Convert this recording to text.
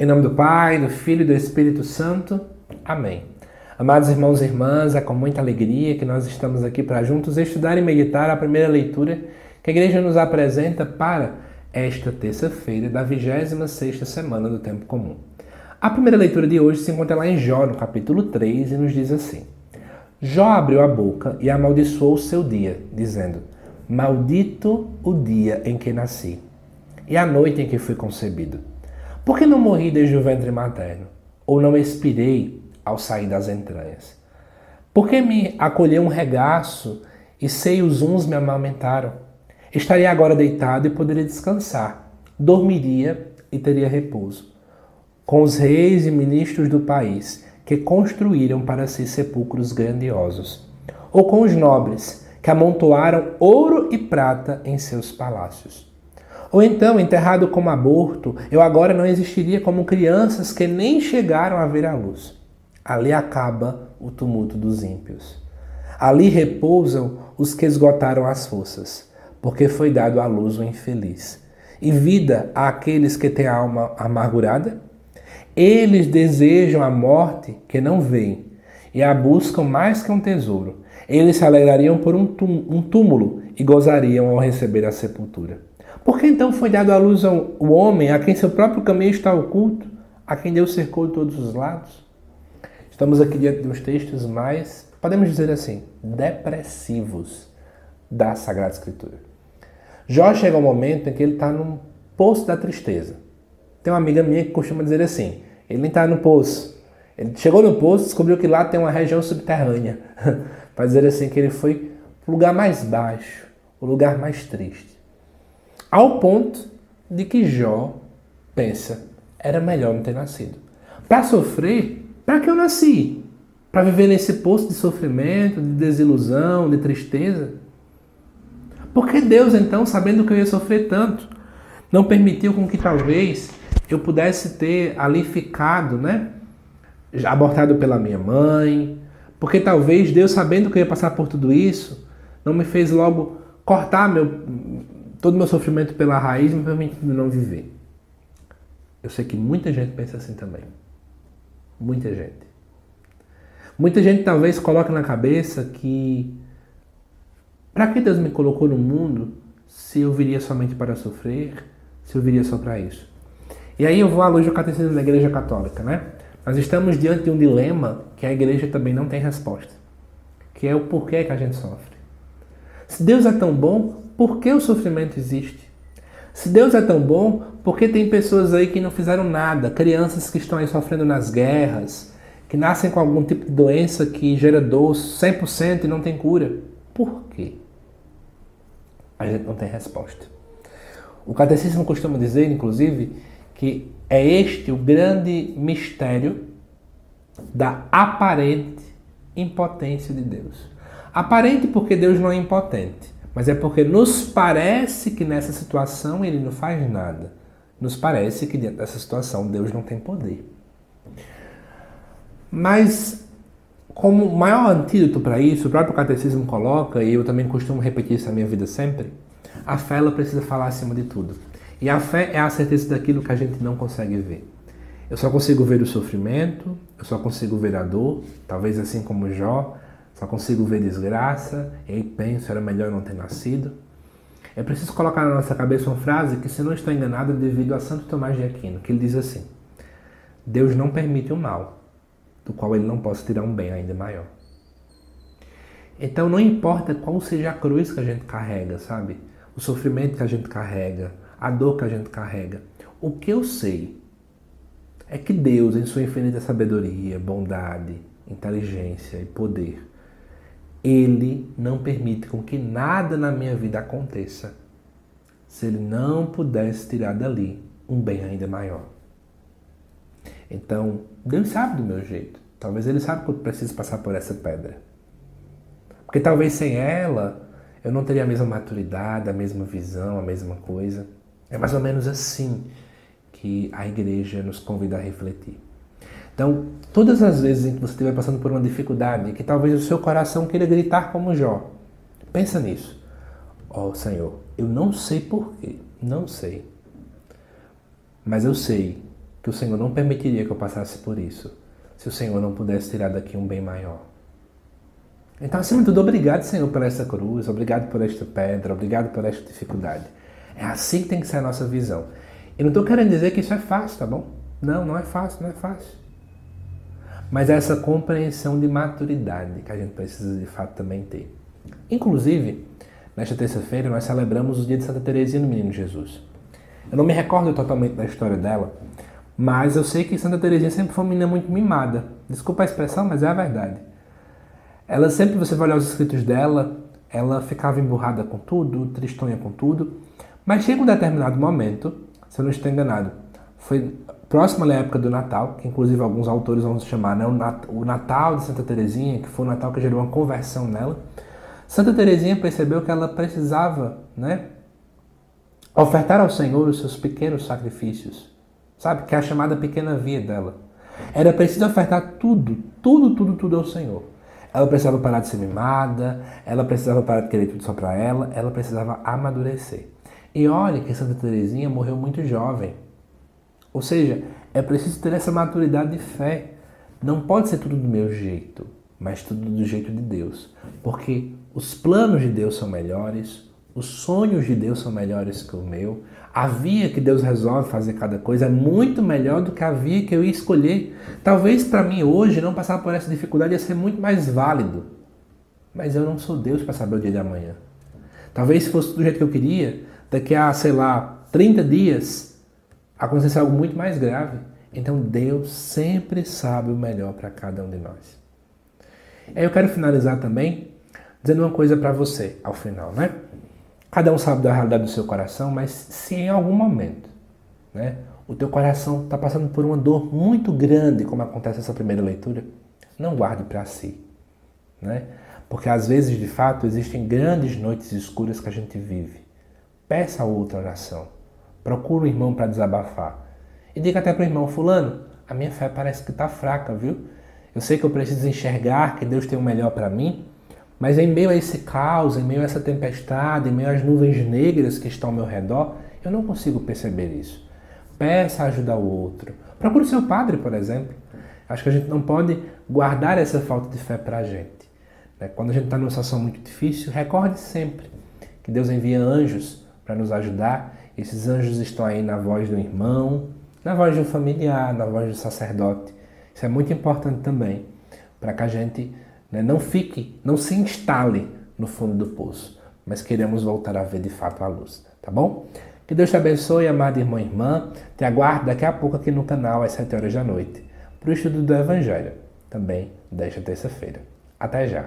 Em nome do Pai, do Filho e do Espírito Santo. Amém. Amados irmãos e irmãs, é com muita alegria que nós estamos aqui para juntos estudar e meditar a primeira leitura que a Igreja nos apresenta para esta terça-feira da 26ª semana do Tempo Comum. A primeira leitura de hoje se encontra lá em Jó, no capítulo 3, e nos diz assim: Jó abriu a boca e amaldiçoou o seu dia, dizendo: Maldito o dia em que nasci, e a noite em que fui concebido. Por que não morri desde o ventre materno? Ou não expirei ao sair das entranhas? Por que me acolheu um regaço e seios uns me amamentaram? Estaria agora deitado e poderia descansar. Dormiria e teria repouso. Com os reis e ministros do país, que construíram para si sepulcros grandiosos. Ou com os nobres, que amontoaram ouro e prata em seus palácios. Ou então, enterrado como aborto, eu agora não existiria como crianças que nem chegaram a ver a luz. Ali acaba o tumulto dos ímpios. Ali repousam os que esgotaram as forças, porque foi dado à luz o infeliz. E vida àqueles que têm a alma amargurada? Eles desejam a morte que não veem, e a buscam mais que um tesouro. Eles se alegrariam por um túmulo e gozariam ao receber a sepultura. Por que então foi dado à luz o homem, a quem seu próprio caminho está oculto, a quem Deus cercou de todos os lados? Estamos aqui diante de uns textos mais, podemos dizer assim, depressivos da Sagrada Escritura. Jó chega ao momento em que ele está num poço da tristeza. Tem uma amiga minha que costuma dizer assim, ele nem está no poço. Ele chegou no poço e descobriu que lá tem uma região subterrânea. Para dizer assim, que ele foi para o lugar mais baixo, o lugar mais triste. Ao ponto de que Jó pensa, era melhor não ter nascido. Para sofrer, para que eu nasci? Para viver nesse poço de sofrimento, de desilusão, de tristeza? Por que Deus, então, sabendo que eu ia sofrer tanto, não permitiu com que talvez eu pudesse ter ali ficado, abortado pela minha mãe? Porque talvez Deus, sabendo que eu ia passar por tudo isso, não me fez logo cortar todo o meu sofrimento pela raiz, me permitindo não viver. Eu sei que muita gente pensa assim também. Muita gente. Muita gente talvez coloque na cabeça que para que Deus me colocou no mundo se eu viria somente para sofrer, se eu viria só para isso? E aí eu vou à luz do catecismo da Igreja Católica, Nós estamos diante de um dilema que a Igreja também não tem resposta, que é o porquê que a gente sofre. Se Deus é tão bom, por que o sofrimento existe? Se Deus é tão bom, por que tem pessoas aí que não fizeram nada? Crianças que estão aí sofrendo nas guerras, que nascem com algum tipo de doença que gera dor 100% e não tem cura. Por quê? A gente não tem resposta. O catecismo costuma dizer, inclusive, que é este o grande mistério da aparente impotência de Deus. Aparente porque Deus não é impotente, mas é porque nos parece que nessa situação ele não faz nada. Nos parece que dentro dessa situação Deus não tem poder. Mas, como o maior antídoto para isso, o próprio catecismo coloca, e eu também costumo repetir isso na minha vida sempre, a fé ela precisa falar acima de tudo. E a fé é a certeza daquilo que a gente não consegue ver. Eu só consigo ver o sofrimento, eu só consigo ver a dor, talvez assim como Jó, só consigo ver desgraça, e aí penso, era melhor não ter nascido. É preciso colocar na nossa cabeça uma frase que, se não estou enganado, é devido a Santo Tomás de Aquino, que ele diz assim: Deus não permite o mal, do qual ele não possa tirar um bem ainda maior. Então não importa qual seja a cruz que a gente carrega, sabe? O sofrimento que a gente carrega, a dor que a gente carrega. O que eu sei é que Deus, em sua infinita sabedoria, bondade, inteligência e poder, Ele não permite com que nada na minha vida aconteça se Ele não pudesse tirar dali um bem ainda maior. Então, Deus sabe do meu jeito. Talvez Ele saiba que eu preciso passar por essa pedra. Porque talvez sem ela, eu não teria a mesma maturidade, a mesma visão, a mesma coisa. É mais ou menos assim que a Igreja nos convida a refletir. Então, todas as vezes em que você estiver passando por uma dificuldade, que talvez o seu coração queira gritar como Jó, pensa nisso. Ó Senhor, eu não sei porquê, não sei. Mas eu sei que que o Senhor não permitiria que eu passasse por isso, se o Senhor não pudesse tirar daqui um bem maior. Então, acima de tudo, obrigado, Senhor, por essa cruz, obrigado por esta pedra, obrigado por esta dificuldade. É assim que tem que ser a nossa visão. E não estou querendo dizer que isso é fácil, tá bom? Não, não é fácil, não é fácil. Mas é essa compreensão de maturidade que a gente precisa de fato também ter. Inclusive, nesta terça-feira nós celebramos o dia de Santa Teresinha do Menino Jesus. Eu não me recordo totalmente da história dela, mas eu sei que Santa Teresinha sempre foi uma menina muito mimada. Desculpa a expressão, mas é a verdade. Ela sempre, você vai olhar os escritos dela, ela ficava emburrada com tudo, tristonha com tudo, mas chega um determinado momento, se eu não estou enganado, foi próximo à época do Natal, que inclusive alguns autores vão chamar, né, o Natal de Santa Teresinha, que foi o Natal que gerou uma conversão nela. Santa Teresinha percebeu que ela precisava, né, ofertar ao Senhor os seus pequenos sacrifícios, sabe? Que é a chamada pequena via dela. Era preciso ofertar tudo ao Senhor. Ela precisava parar de ser mimada, ela precisava parar de querer tudo só para ela precisava amadurecer. E olha que Santa Teresinha morreu muito jovem. Ou seja, é preciso ter essa maturidade de fé. Não pode ser tudo do meu jeito, mas tudo do jeito de Deus. Porque os planos de Deus são melhores, os sonhos de Deus são melhores que o meu. A via que Deus resolve fazer cada coisa é muito melhor do que a via que eu ia escolher. Talvez para mim hoje não passar por essa dificuldade ia ser muito mais válido. Mas eu não sou Deus para saber o dia de amanhã. Talvez se fosse do jeito que eu queria, daqui a, 30 dias, acontecesse algo muito mais grave. Então Deus sempre sabe o melhor para cada um de nós. Aí eu quero finalizar também dizendo uma coisa para você ao final, né? Cada um sabe da realidade do seu coração, mas se em algum momento, né, o teu coração está passando por uma dor muito grande, como acontece nessa primeira leitura, não guarde para si, né? Porque às vezes, de fato, existem grandes noites escuras que a gente vive. Peça a outra oração. Procura um irmão para desabafar. E diga até para o irmão, fulano, a minha fé parece que está fraca, viu? Eu sei que eu preciso enxergar que Deus tem o melhor para mim, mas em meio a esse caos, em meio a essa tempestade, em meio às nuvens negras que estão ao meu redor, eu não consigo perceber isso. Peça ajuda ao outro. Procure o seu padre, por exemplo. Acho que a gente não pode guardar essa falta de fé para a gente. Quando a gente está numa situação muito difícil, recorde sempre que Deus envia anjos para nos ajudar. Esses anjos estão aí na voz do irmão, na voz de um familiar, na voz do sacerdote. Isso é muito importante também, para que a gente não se instale no fundo do poço, mas queremos voltar a ver de fato a luz, tá bom? Que Deus te abençoe, amada irmã e irmã. Te aguardo daqui a pouco aqui no canal, às 7 horas da noite, para o estudo do Evangelho, também desta terça-feira. Até já!